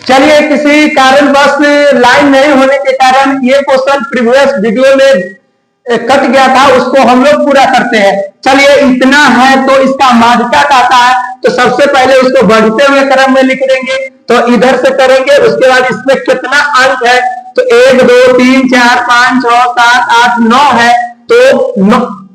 चलिए, किसी कारणवश लाइन नहीं होने के कारण ये क्वेश्चन प्रीवियस वीडियो में कट गया था, उसको हम लोग पूरा करते हैं। चलिए, इतना है तो इसका माध्यिका कहता है, तो सबसे पहले उसको बढ़ते हुए क्रम में लिख देंगे। तो इधर से करेंगे, उसके बाद इसमें कितना अंक है, तो 1 2 3 4 5 6 7 8 9 है। तो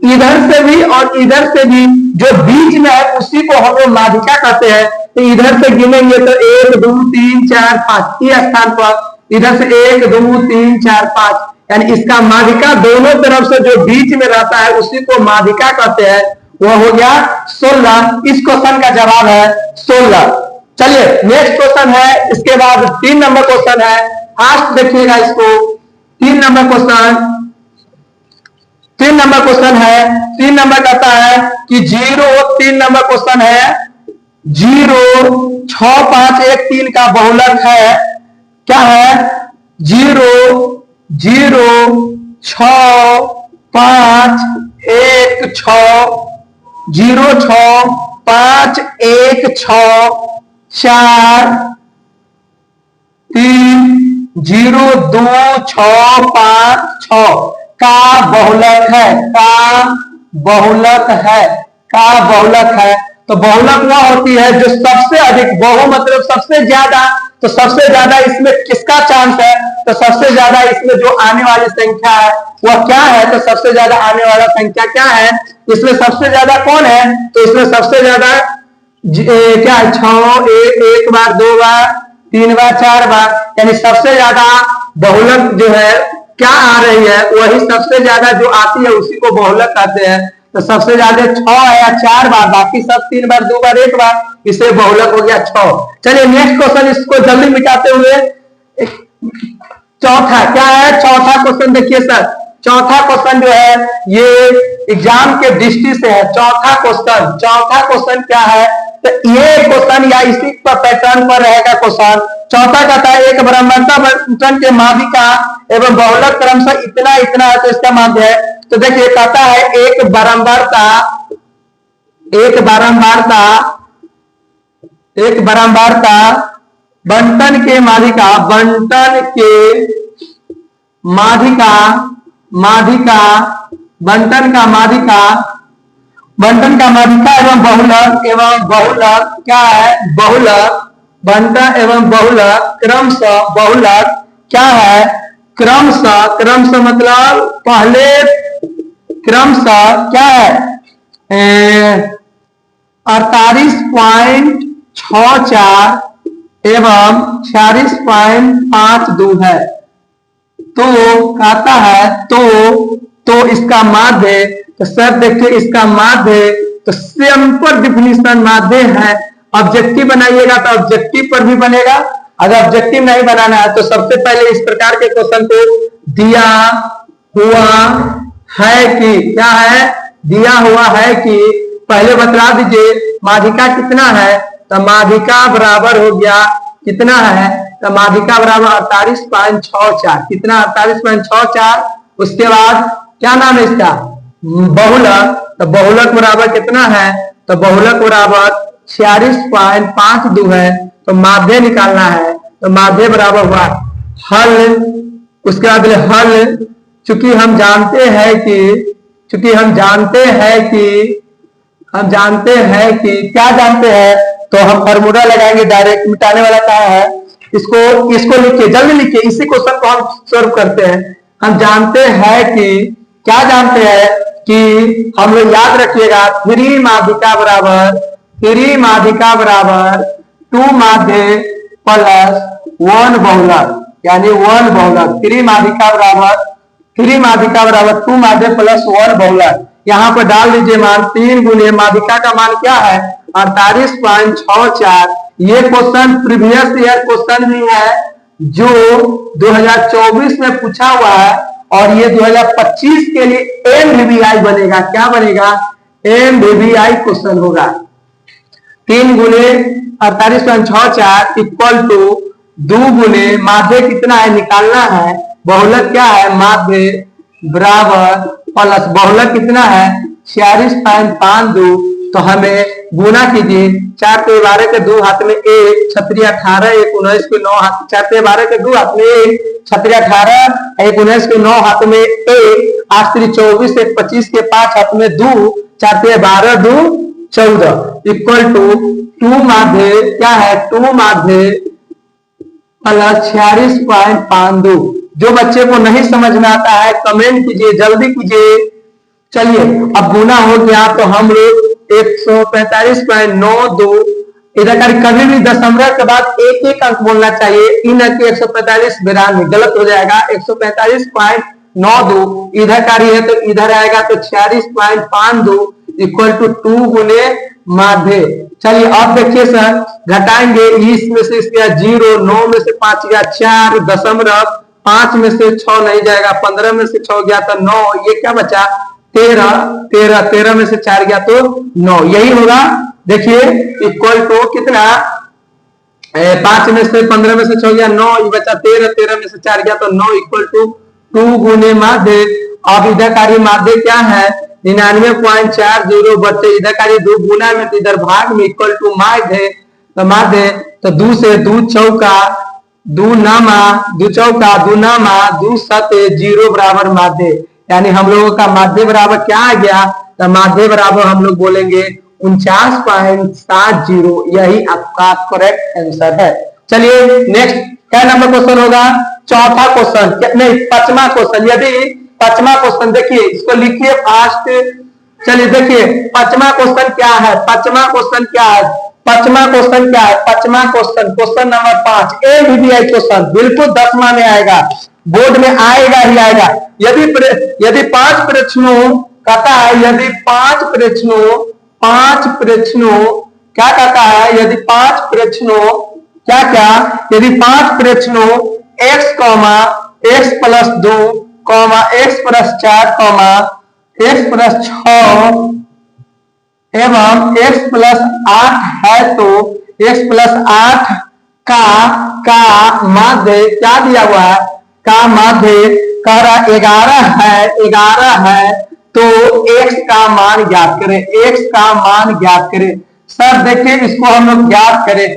इधर से भी और इधर से भी जो बीच में है उसी को हम लोग माध्यिका कहते हैं। तो इधर से गिनेंगे तो 1 2 3 4 5 इस स्थान पर, इधर से 1 2 3 4 5, यानी इसका माध्यिका दोनों तरफ से जो बीच में रहता है उसी को माध्यिका कहते हैं। वह हो गया 16। इस क्वेश्चन का जवाब है 16। चलिए, नेक्स्ट क्वेश्चन है, इसके बाद 3 नंबर क्वेश्चन है। फास्ट देखिएगा इसको। 3 नंबर क्वेश्चन, 3 नंबर क्वेश्चन है। 3 नंबर कहता है कि 3 नंबर क्वेश्चन है, 0 6 5 1 3 का बहुलक है। क्या है? 0 0 6 5 1 6, 0 6 5 1 6 4 3 0 2 6 5 6 का बहुलक है। का बहुलक है। का बहुलक है। तो बहुलक वह होती है जो सबसे अधिक, बहु मतलब सबसे ज्यादा, तो सबसे ज्यादा इसमें किसका चांस है? तो सबसे ज्यादा इसमें जो आने वाली संख्या है वह क्या है? तो सबसे ज्यादा आने वाला संख्या क्या है? इसमें सबसे ज्यादा कौन है? तो इसमें सबसे ज्यादा क्या है? 6 एक बार, 2 बार, 3 बार, 4 बार, यानी सबसे ज्यादा बहुलक जो है क्या आ रही है, वही सबसे ज्यादा जो आती है उसी को बहुलक कहते हैं। तो सबसे ज्यादा 6 है, 4 बार, बाकी सब 3 बार, 2 बार, 1 बार, इसे बहुलक हो गया 6। चलिए, नेक्स्ट क्वेश्चन, इसको जल्दी मिटाते हुए चौथा क्या है? चौथा क्वेश्चन देखिए सर। चौथा क्वेश्चन जो है ये एग्जाम के दृष्टि से है। चौथा क्वेश्चन क्या है? तो ये क्वेश्चन या इसी पर पैटर्न पर रहेगा क्वेश्चन। चौथा कहता है एक बराबरता बंटन के माध्यिका एवं बहुलक क्रमशः इतना इतना है, तो इसका माध्य है। तो देखिए, कहता है एक बारंबारता बंटन के माध्यिका, बंटन का माध्यिका एवं बहुलक क्या है? बहुलक बंटन एवं बहुलक क्रमशः, बहुलक क्या है? क्रमशः मतलब पहले क्रमशः क्या है? 48.64 एवं 46.52 है। तो कहता है तो इसका माध्य, तो सर देखिए इसका माध्य तो सिंपल डिफिनीशन माध्य है। ऑब्जेक्टिव बनाइएगा तो ऑब्जेक्टिव पर भी बनेगा। अगर ऑब्जेक्टिव नहीं बनाना है तो सबसे पहले इस प्रकार के क्वेश्चन को दिया हुआ है कि क्या है? दिया हुआ है कि पहले बता दीजिए माध्यिका कितना है। तो माध्यिका बराबर हो गया कितना है? तो माध्यिका बराबर 48.64। कितना? 48.64। उसके बाद क्या नाम है इसका? बहुलक। तो बहुलक बराबर कितना है? तो बहुलक बराबर 46.52 है। तो माध्य निकालना है। तो माध्य बराबर हुआ हल। उसके बाद हल, चूंकि हम जानते हैं कि क्या जानते हैं, तो हम फॉर्मूला लगाएंगे डायरेक्ट। मिटाने वाला क्या है? इसको लिखिए, जल्दी लिखिए। इसी क्वेश्चन को हम सॉल्व करते हैं। हम जानते हैं कि क्या जानते हैं कि हम लोग याद रखिएगा 3 माध्यिका बराबर 2 माध्य प्लस 1 बहुलक, यानी 1 बहुलक। 3 माध्यिका बराबर 2 माध्य प्लस 1 बहुलक। यहाँ पर डाल दीजिए मान 3 गुने माध्यिका का मान क्या है? 48.64। ये क्वेश्चन प्रीवियस ईयर क्वेश्चन भी है जो 2024 में पूछा हुआ है, और ये 2025 के लिए MVVI बनेगा। क्या बनेगा? MVVI क्वेश्चन होगा। 3 गुने 48.64 इक्वल टू 2 गुने माध्य कितना है निकालना है। बहुलक क्या है? माध्य बराबर प्लस बहुलक कितना है? 46.52 तो हमें गुना कीजिए। 4 के 12 के 2 हाथ में 1, छत्री 18, 1 19 के 9 हाथ, 4 के 12 के 2 हाथ में 1, छत्री 18, 1 19 के 9 हाथ में 1, 8 3 24, 1 25 के 5 हाथ में 2, 4 के 12 2 14 इक्वल टू 2 माध्य क्या है 2 माध्य प्लस 46.52। जो बच्चे को नहीं समझ में आता है कमेंट कीजिए, जल्दी कीजिए। चलिए अब गुना हो गया तो हम लोग 145.92 इधर कभी भी दशमलव के बाद एक एक अंक बोलना चाहिए, इन कि 145 92 गलत हो जाएगा। 145.92 इधर कारी है तो इधर आएगा तो 46.52 इक्वल टू 2 गुने माध्य। चलिए अब देखिए सर घटाएंगे, इसमें से इसका 0, 9 में से 5 गया 4, दशमलव 5 में से 6 नहीं जाएगा, 15 में से 6 गया तो 9, ये क्या बचा 13, 13, 13 में से 4 गया तो 9, यही होगा। देखिए इक्वल टू कितना 5 में से 15 में से 6 गया 9, ये बचा 13, 13 में से 4 गया तो 9 इक्वल टू 2 गुने माध्य। अब इधर कारी माध्य क्या है 99.40 बटे इधर कारी 2 गुना में तो इधर भाग में इक्वल टू माध्य। तो माध्य तो 2 से 2 चौका 2 नामा 2 चौका 2 नामा 2 सते 0 बराबर माध्य, यानी हम लोगों का माध्य बराबर क्या आ गया, तो माध्य बराबर हम लोग बोलेंगे 49.70, यही आपका करेक्ट आंसर है। चलिए नेक्स्ट क्या नंबर क्वेश्चन होगा, चौथा क्वेश्चन नहीं 5वां क्वेश्चन। यदि 5वां क्वेश्चन देखिए इसको लिखिए फास्ट। चलिए देखिए 5वां क्वेश्चन क्या है, 5वां क्वेश्चन क्या है, 5वां क्वेश्चन क्या है, 5वां question question number 5 ABBI question बिल्कुल 10वां में आएगा, बोर्ड में आएगा ही आएगा। यदि 5 प्रश्नों कहता है, यदि 5 प्रश्नों क्या कहता है, यदि 5 प्रश्नों क्या क्या, यदि 5 प्रश्नों x x plus 2 x plus 4 x plus 6 एवं x प्लस 8 है तो x प्लस 8 का माध्य क्या दिया हुआ है, का माध्य कह रहा 11 है तो x का मान ज्ञात करें, x का मान ज्ञात करें। सर देखिए इसको हम लोग ज्ञात करें,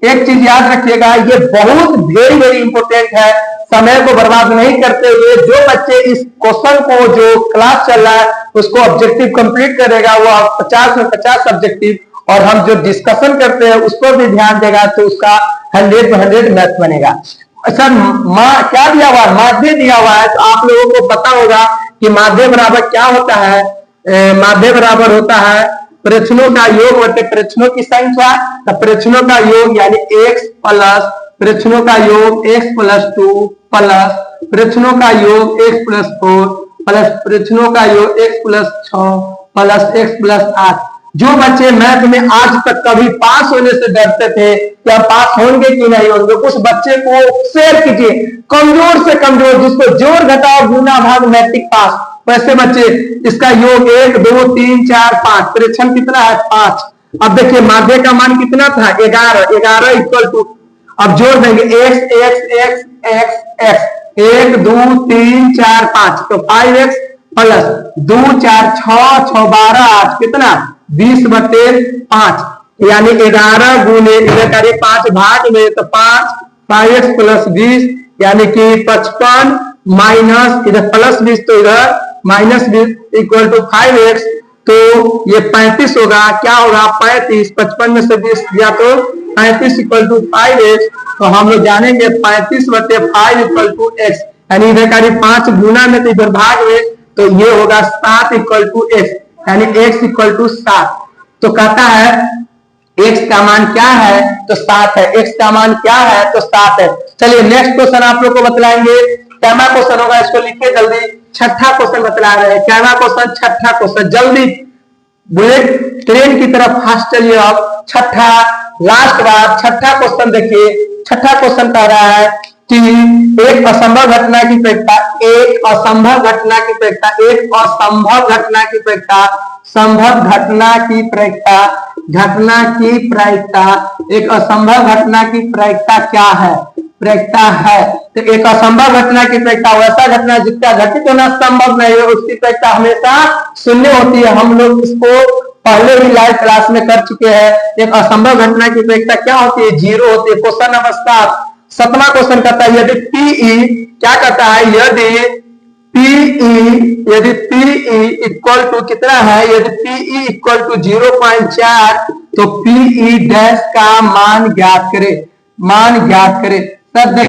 एक चीज याद रखिएगा ये बहुत वेरी इंपोर्टेंट है, समय को बर्बाद नहीं करते हुए जो बच्चे इस क्वेश्चन को जो क्लास चल रहा है उसको ऑब्जेक्टिव कंप्लीट करेगा वो 50 में 50 ऑब्जेक्टिव, और हम जो डिस्कशन करते हैं उस पर भी ध्यान देगा तो उसका 100 मैथ बनेगा। सर क्या दिया हुआ है, माध्य दिया हुआ है, तो आप लोगों को पता होगा कि माध्य बराबर क्या होता है, माध्य बराबर होता है प्रश्नों का योग बटे प्रश्नों की संख्या। तो प्रश्नों का योग यानी x प्लस प्रश्नों का योग x प्लस 2 प्लस प्रश्नों का योग x प्लस 4 प्लस प्रश्नों का योग x plus 6 plus x plus 8। जो बच्चे मैथ में आज तक कभी पास होने से डरते थे क्या पास होंगे कि नहीं होंगे, उस बच्चे को शेयर कीजिए, कमजोर से कमजोर जिसको जोर घटाओ गुना भाग मैट्रिक पास, वैसे बच्चे इसका योग 1 2 3 4 5 परीक्षण कितना है 5। अब देखिए माध्य का मान कितना था 11 इक्वल टू, अब जोड़ देंगे x x x x x 1 2 3 4 5 तो 5x प्लस 2 4 6 6 12 8 कितना 20 बटे 5, यानी 11 गुने इधर करिए 5 भाग में तो 5x प्लस 20 यानी कि 55 माइनस इधर प्लस 20 तो इधर माइनस 20 इक्वल टू 5x, तो ये 35 होगा, क्या होगा 35, 55 में से 20 दिया तो 35 इक्वल टू 5x, तो हम लोग जानेंगे 35 बटे 5 इक्वल टू x, यानी इधर करीब 5 गुना में तो इधर भाग में तो ये होगा 7 इक्वल टू x, यानी x इक्वल टू 7। तो कहता है x का मान क्या है तो 7 है, x का मान क्या है तो 7 है। चलिए नेक्स्ट क्वेश्चन आप लोग को बतलाएंगे, क्या क्वेश्चन होगा इसको लिखिए जल्दी। छठा क्वेश्चन बतला रहे हैं, क्या क्वेश्चन छठा क्वेश्चन, जल्दी बुलेट ट्रेन की तरफ फास्ट चलिए। अब छठा लास्ट बार छठा क्वेश्चन देखिए, छठा क्वेश्चन कह रहा है कि एक असंभव घटना की प्रायिकता, एक असंभव घटना की प्रायिकता, एक असंभव घटना की प्रायिकता, संभव घटना की प्रायिकता, घटना की प्रायिकता, एक असंभव घटना की प्रायिकता क्या है, प्रायिकता है। तो एक असंभव घटना की प्रायिकता वैसा घटना जिसका घटित होना संभव नहीं है उसकी प्रायिकता हमेशा 0 होती है। हम लोग इसको पहले ही लाइव क्लास में कर चुके हैं। एक असंभव घटना की अपेक्षा क्या होती है, 0 होती है। क्वेश्चन नंबर 7वां क्वेश्चन कहता है यदि पीई क्या कहता है, यदि पीई इक्वल टू कितना है, यदि पीई इक्वल टू 0.4 तो पीई डैश का मान ज्ञात करे, मान ज्ञात करे। सर